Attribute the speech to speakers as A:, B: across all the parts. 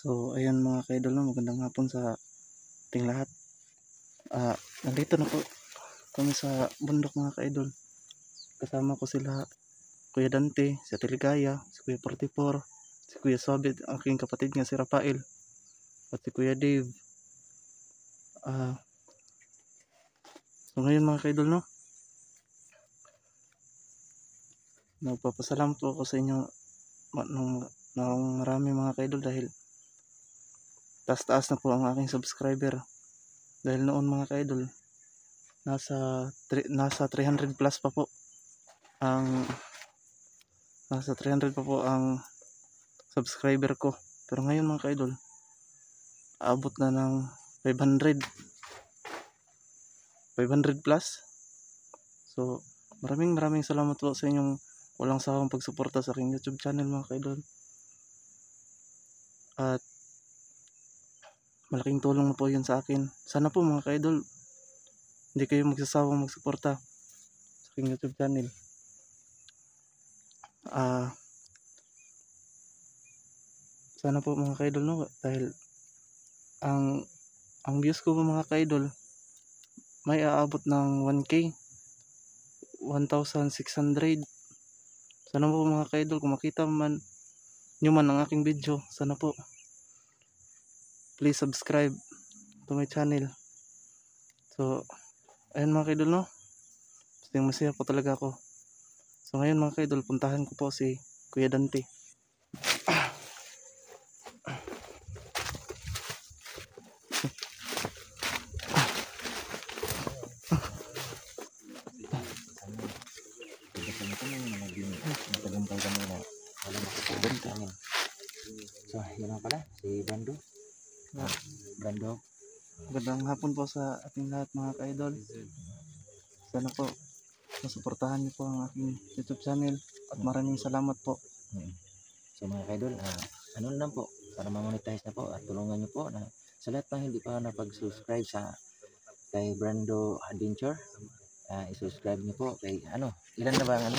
A: So ayan mga ka-idol, no, magandang hapon sa ating lahat. Nandito na po kami sa bundok mga ka-idol. Kasama ko sila Kuya Dante, si Ate Ligaya, si Kuya 44, si Kuya Sobit, aking kapatid nga si Rafael, at si Kuya Dave. So ngayon mga ka-idol, no, nagpapasalamat po ako sa inyo ng marami mga ka-idol dahil taas-taas na po ang aking subscriber. Dahil noon mga ka-idol, nasa 300 plus pa po ang nasa 300 pa po ang subscriber ko. Pero ngayon mga ka-idol, abot na ng 500 plus. So maraming salamat po sa inyong walang sawang pagsuporta sa aking YouTube channel mga ka-idol. At malaking tulong na po yun sa akin. Sana po mga ka-idol, hindi kayo magsasawang magsuporta sa aking YouTube channel. Sana po mga ka-idol, no, dahil ang views ko mga ka-idol may aabot ng 1k 1,600. Sana po mga ka-idol, kung makita nyo man ang aking video, sana po please subscribe to my channel. So ayun mga ka-idol, no, masaya po talaga ako. So ngayon mga ka-idol, puntahan ko po si Kuya Dante.
B: So, yun lang pala, si Brando. Brando.
A: Magandang hapon po sa ating lahat mga ka-idol. Sana po masuportahan niyo po ang aking YouTube channel at maraming salamat po.
B: So mga ka-idol, ano lang po, para ma-monetize na po at tulungan niyo po na sa lahat ng hindi pa napag-subscribe kay Brando Adventure, i-subscribe niyo po kay ilan na ba ang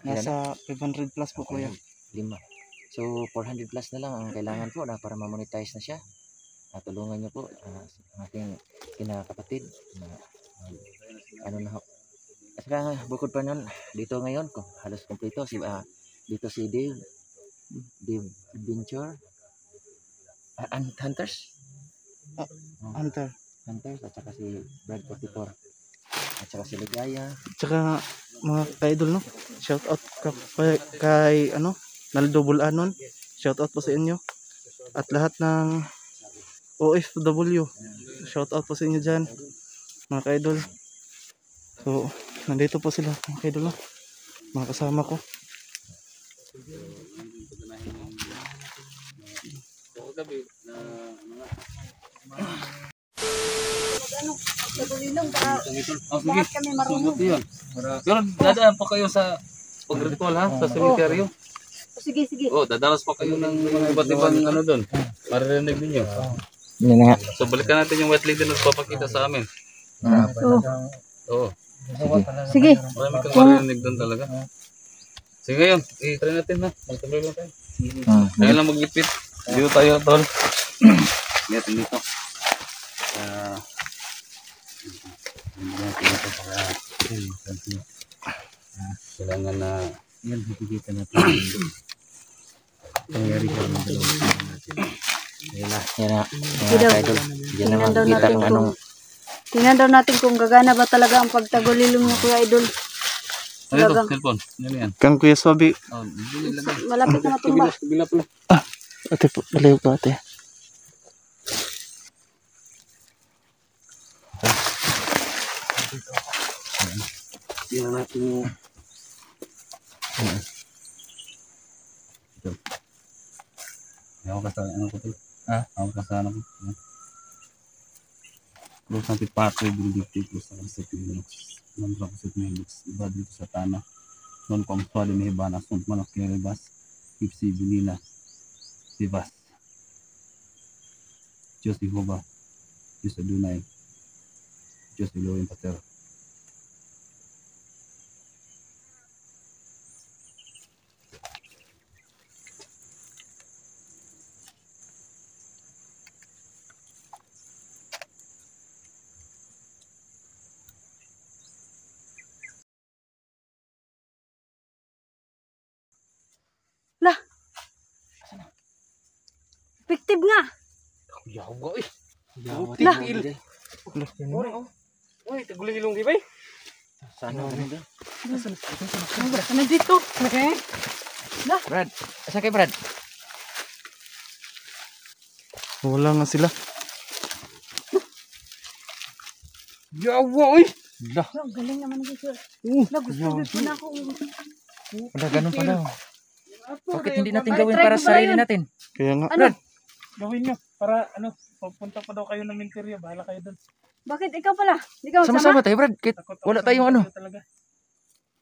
A: Nasa 500 plus po kuya.
B: 5. So 400 plus na lang ang kailangan po na para ma-monetize na siya. Tulungan niyo po ang aking kinakapatid na na ho. At saka bukod pa nun, dito ngayon ko halos kompleto dito si Dave Adventure, Hunters at saka si Brad 44 at saka si Ligaya.
A: Tsaka mga ka-idol, no, shout out kay Naldo Bulanon, shout out po sa inyo at lahat ng OFW, shout out po sa inyo dyan mga ka-idol. So nandito po sila mga ka-idol, no, mga kasama ko.
C: Lahat kami marunong. Pero dadaan pa kayo sa pagritual ha, sa sementeryo.
D: Sige.
C: Dadalas pa kayo ng mga iba't ibang doon. Maririnig ninyo. So balikan natin yung white lady na papakita sa amin. Oo.
D: Sige.
C: Marami kang maririnig doon talaga. Sige ngayon, i-try natin ha. Magtuloy lang tayo. Ngayon lang mag-ipit. Dito tayo tol. Ngayon dito. Kailangan na yan, higit natin. Pangyari ka ng dalawang natin.
B: Yan na mga idol. Yan na makikita kung anong
D: Tingnan daw natin kung gagana ba talaga ang pagtagulilong mo kuya idol.
C: Ano ito? Cellphone? Ano yan?
A: Kang Kuya Sobi.
D: Malapit na matumba.
C: Kabila pala.
A: Ate po, baliw po ate.
C: Tingnan natin yung ako kasi ko ito. Ako kasi ko. Close natin pathway binibigti ko sa Linux. Nandra ko sa Linux. Iba dito sa tanah. Non kung swali may hibana. Sunt manok kinilibas. Ipsi binila. Sibas. Diyos Jehovah. Diyos Adonai. Diyos Elohim Pater.
D: effective nga.
E: Yawa eh.
B: Yawa,
D: Lah.
B: tigil.
E: Uy, tagulilong di ba eh?
B: Sana ano ba?
D: Nandito. Okay.
B: Brad, asa kay Brad?
A: Wala nga sila.
E: Yawa eh.
B: Lah,
D: Ang galing naman ng sir. Gusto ko na ako.
B: wala ganun pala. Bakit hindi natin
D: Ay,
B: gawin
D: try
B: para
D: ko
B: sa
D: ba
B: sarili
D: yun?
B: natin?
A: Kaya nga.
D: Ano?
E: Gawin nyo. Para ano, pagpunta pa daw kayo ng Minteria. Bahala kayo doon.
D: Bakit ikaw pala? Hindi ka magsama?
B: Sama-sama tayo, Brad. Kahit
E: Takot ako
B: wala
E: sa
B: tayong ano.
E: Minteria talaga.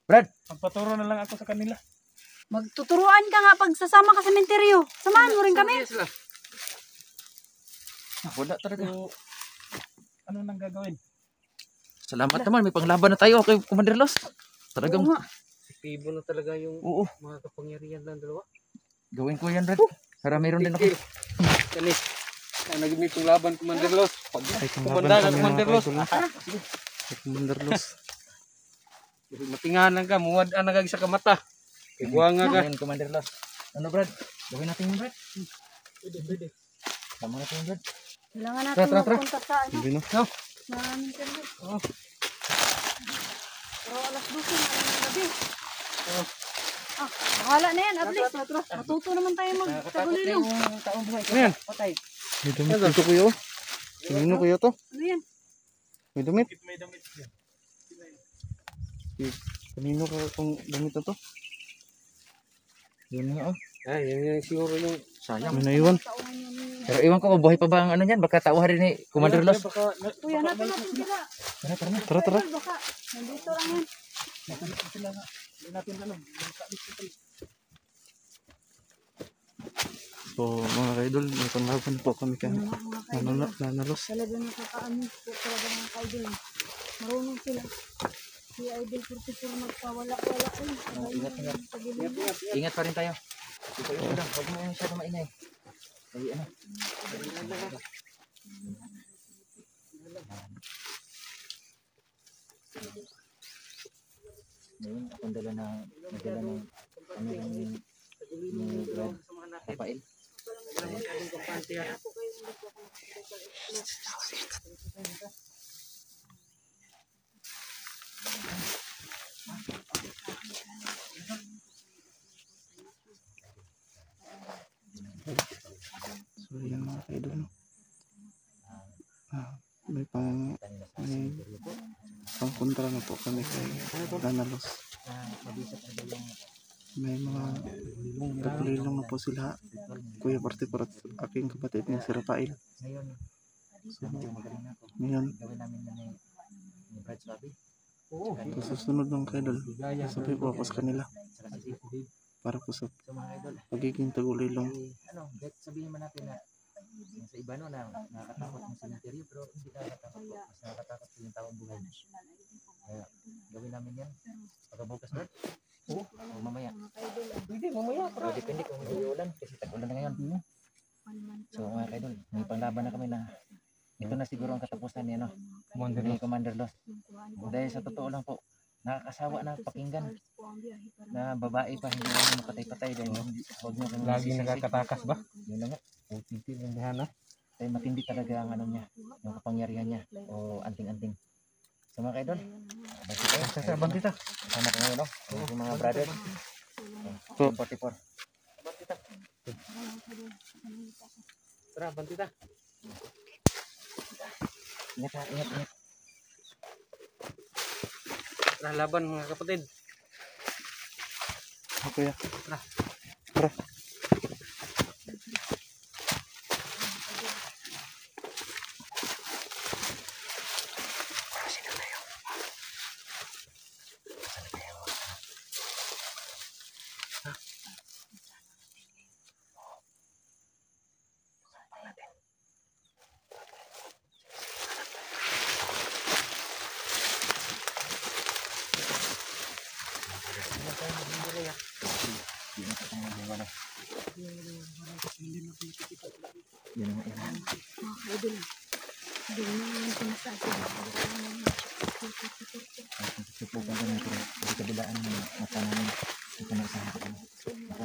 B: Brad,
E: Magpaturo na lang ako sa kanila.
D: Magtuturuan ka nga pag sasama ka sa menteryo. Samahan mo rin kami.
B: wala talaga.
E: So, ano nang gagawin?
B: Salamat naman, may panglaban na tayo kay Commander Los. Talagang,
D: Oo nga.
E: Aktibo na talaga yung
B: oo,
E: mga kapangyarihan ng dalawa.
B: gawin ko yan, Brad. Para mayroon din ako.
E: Kani, nag-meet yung laban, Commander Los.
A: Ay, kung
E: Kumanda
A: laban
E: na,
A: kami
E: Commander
A: mga
E: Los.
A: kaidol. Ay, Commander Los.
E: Matinganan ka, muwad ang nagag sa kamata. Ibuanga ka.
B: Gawin, Commander Los. Ano, Brad? Gawin natin yun, Brad.
E: Pwede.
B: Sama natin yun, Brad.
D: Kailangan natin
B: Tara.
D: magpunta sa ano.
A: Sabi no?
D: Sa menteryo. Pero alas 12 na ng gabi. Bahala na yan. At least. Matuto naman tayo magtagulilong.
B: taong buhay.
E: Ano yan?
B: Patay.
A: May damit dito kuya oh. Kanino kuya to?
D: Ano yan?
A: May damit.
E: May damit yan.
A: Kanino ka itong damit na to?
B: Yun nga, oh.
E: Ay, yan siguro yung...
B: Sayang.
A: May naiwan.
D: Tauhan yan.
B: Pero iwan ko, mabuhay pa ba ang ano yan? Baka tauhan rin ni Commander Los.
E: Baka,
D: Kuya, natin sila.
B: Tara na.
A: Tara.
D: Baka. Nandito lang yan.
A: So mga kaidol, may panglaban po kami kay
D: Mga kaidol.
A: Nanalos.
D: Talaga nakakaamis po talaga mga kaidol. Marunong sila. Si Idol 44 magpawala-wala.
B: Ingat pa rin tayo. Ito lang. Huwag mo masyado maingay. Ay, ano? Ngayon, akong dala ng ano yung Brad. Papail.
A: So yan mga kaidol. No? May pangkontra na po kami kay Nanalos. May mga tagulilong na po sila. Kuya Partiper at aking kapatid niya si Rafael.
B: Ngayon,
A: So,
B: magaling na ako.
A: ngayon,
B: Gawin namin na ni Brad Swabi.
A: sa susunod ng kaidol, sabi po ako sa kanila
B: Saka si Steve.
A: para po sa
B: So mga idol,
A: pagiging tagulilong.
B: ano, sabihin man natin na yung sa iba no, na nakakatakot ng cemetery, pero hindi nakakatakot po. Mas nakakatakot po yung taong buhay. Kaya gawin namin yan. Pagkabukas Brad. Oo. O mamaya.
E: Pwede, mamaya.
B: Pero depende kung hindi ulan, kasi tag-ulan na ngayon. So mga idol, may panglaban na kami na ito na siguro ang katapusan ni ano, ni Commander Los. Dahil sa totoo lang po, nakakasawa na pakinggan na babae pa hindi naman mapatay-patay dahil huwag nyo kami
E: Lagi
B: masisisi.
E: nakakatakas ba?
B: Yun na nga.
E: Titil yung dihana.
B: Dahil matindi talaga ang ano niya, yung kapangyarihan niya o anting-anting. So mga kaidol, abanti tayo.
E: Abanti ta.
B: Kasama ko ngayon, no? Yung mga brothers.
A: So,
B: 44.
E: Tara, abanti ta.
B: Ingat ha, ingat.
E: Tara, laban mga kapatid.
A: kuya. Tara.
B: Yun ang ilan.
D: Mga kaidol. Hindi na naman sinasabi.
B: Susupukan ko na pero hindi kabilaan ng mata namin. Ito na sa hapon. Baka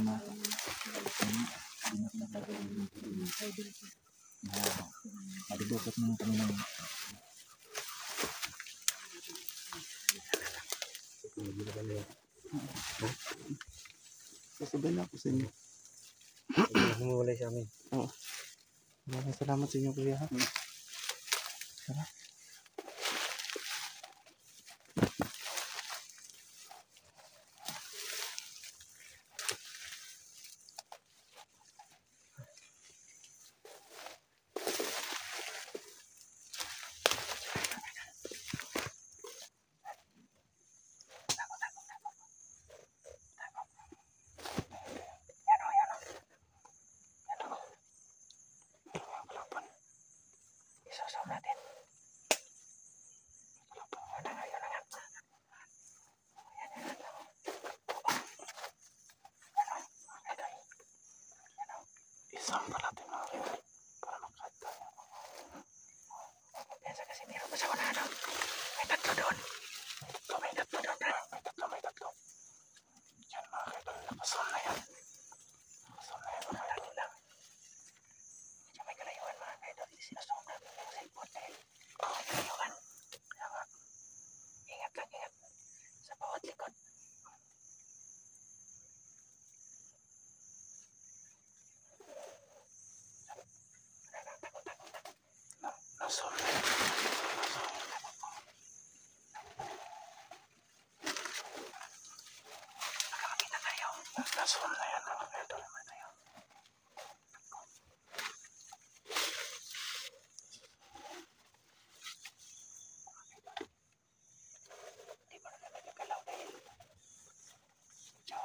B: hindi na pinagagawin.
D: idol ko.
B: Padudukot mo kami ng
A: Sasabay na ako sa inyo.
B: humulay sa amin.
A: Oo. Maraming salamat sa inyo kuya ha. Tara.
B: Isasaw natin.
A: Isang pa natin mga kaidol. Para makita.
B: Pensa kasi meron pa sa unahan. May tatlo doon. May tatlo doon.
A: May tatlo. Yan mga kaidol. Nakasam na yan. Nakasam na yan mga kaidol.
B: lang. Medyo may kalayuan mga kaidol. Sinasawag natin yung cellphone dahil may kalayuan. Kaya nga, ingat lang, ingat. Sa bawat likod.
A: Nasam na yan.
B: Makakita tayo.
A: Nasam na yan mga kaidol.
B: Hindi mo na nagagalaw dahil medyo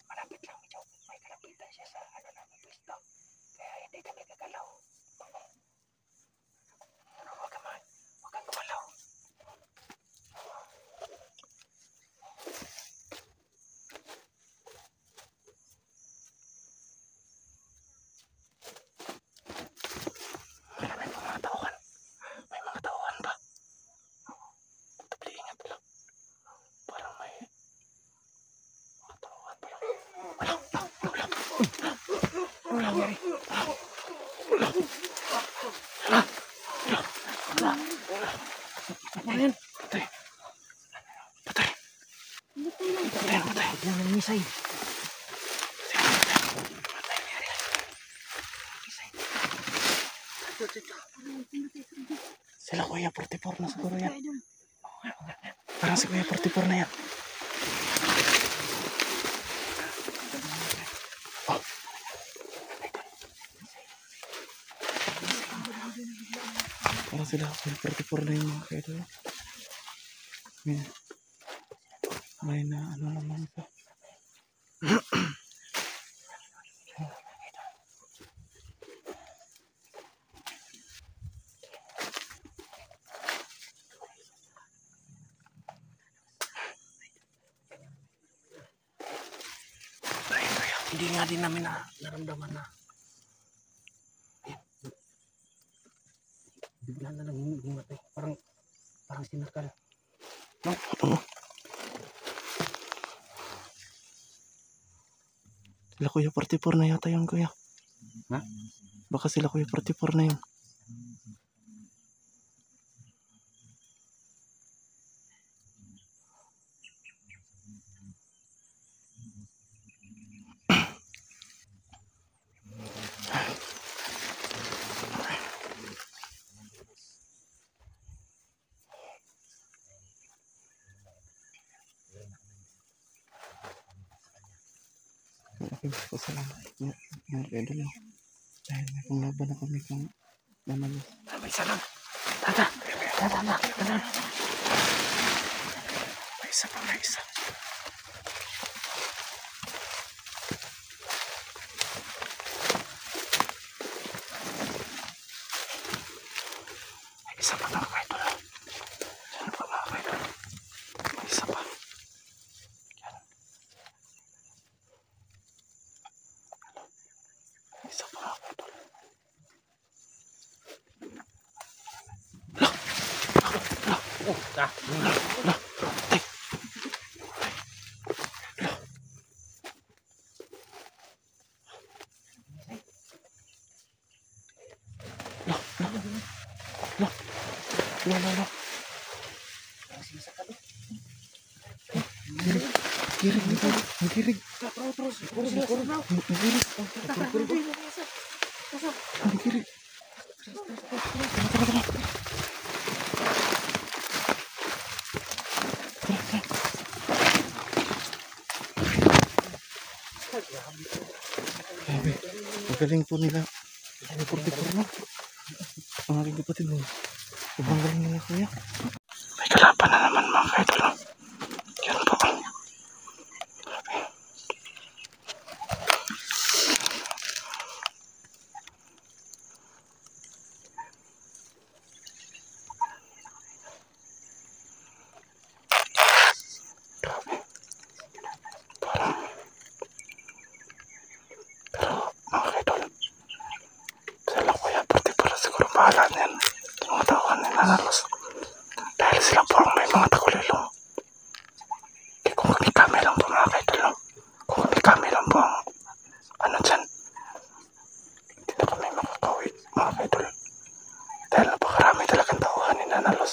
B: malapit lang, medyo may kalapitan siya sa ano namin pwesto. Kaya hindi kami gagalaw. Pero huwag kang gumalaw.
A: May mga tauhan. May mga tauhan ba? Tabli ingat lang. Parang may mga tauhan pa lang.
B: Ano yan?
A: Patay. Patay.
B: Patay lang ng misay.
A: Sila kuya 44 na siguro yan. Parang si kuya 44 na yan. Oh. Parang sila kuya 44 na yung mga kaidol. May na ano naman ito. Hindi nga din namin naramdaman na
B: Bigla na lang himatay. Parang sinakal.
A: no? Sila kuya 44 na yata yun kuya.
B: Ha?
A: Baka sila kuya 44 na yun. Pasalamat mga kaidol. Dahil may panglaban na kami kung nanalo.
B: May isa lang. Tata.
A: May isa pa, may isa. May isa pa mga kaidol. Diyan pa mga kaidol. May isa pa. Yan. May isa pa mga kaidol. Lalo. Girig. Girig. Girig. Grabe. Magaling po nila. 44 no? Ang aking kapatid mo. Sobrang galing nila kuya. May kalaban na naman mga kaidol. Yan po. Mga kaidol. Sila kuya, pati para siguro bahala niyan. Yung mga tao na nanalos. Dahil sila po ang may mga takulilong. Kaya kung kami lang po mga kaidol. Kung kami lang po ang ano dyan. Hindi na kami makakauwi mga kaidol. Dahil napakarami talagang tauhan ni nanalos.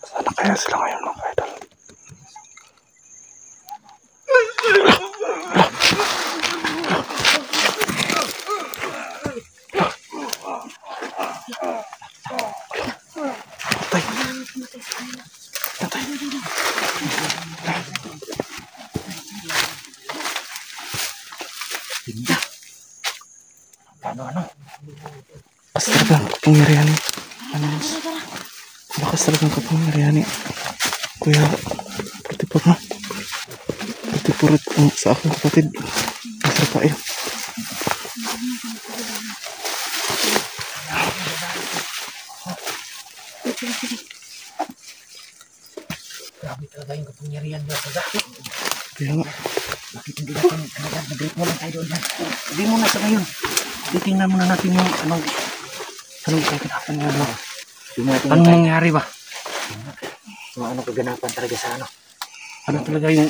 A: Sana kaya sila ngayon mga kaidol.
B: Ano?
A: Lakas talagang kapangyarihan ni Ananos. Lakas talagang kapangyarihan ni Kuya 44 na. 44 sa aking kapatid. Masarap
B: Grabe talaga yung kapangyarihan niya sa dati.
A: Kaya nga.
B: Bakit hindi natin kaya nag-break mo lang tayo doon yan? Hindi muna sa ngayon. Titingnan muna natin yung anong kaganapan nga ano. Anong nangyari ba? Yung anong kaganapan talaga sa ano? Ano talaga yung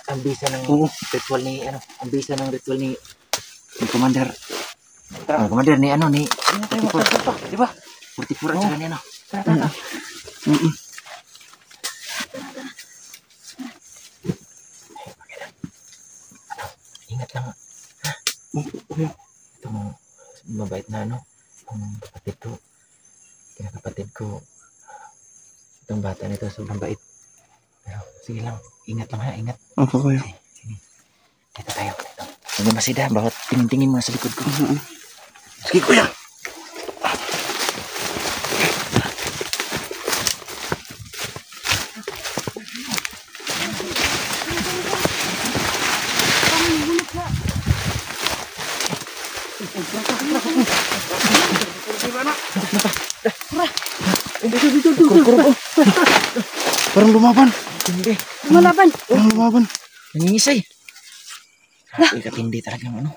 B: ang bisa ng ritual ni ano? Ang bisa ng ritual ni Commander. Commander ni ano ni 44, di ba? 44 at saka ni ano. Ingat lang. Itong mabait na ano, ang kapatid ko, itong bata nito sobrang bait. Pero sige lang, ingat lang ha, ingat.
A: Opo kuya.
B: Sige. Dito tayo. Huwag mo masida, bawat tingin-tingin mo sa likod ko. Sige kuya.
A: Parang lumaban.
B: Hindi.
A: Parang lumaban.
B: Nangingisay. Grabe katindi talagang ano.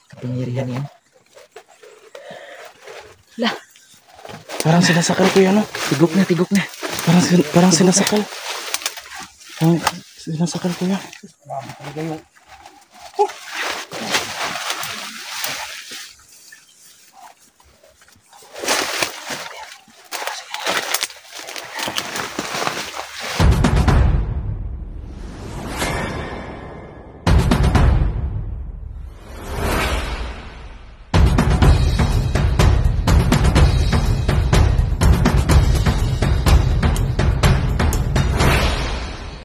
B: Kapangyarihan yan.
A: Parang sinasakal kuya no?
B: Tigok na.
A: Parang sinasakal. Parang sinasakal kuya.
B: Talaga yung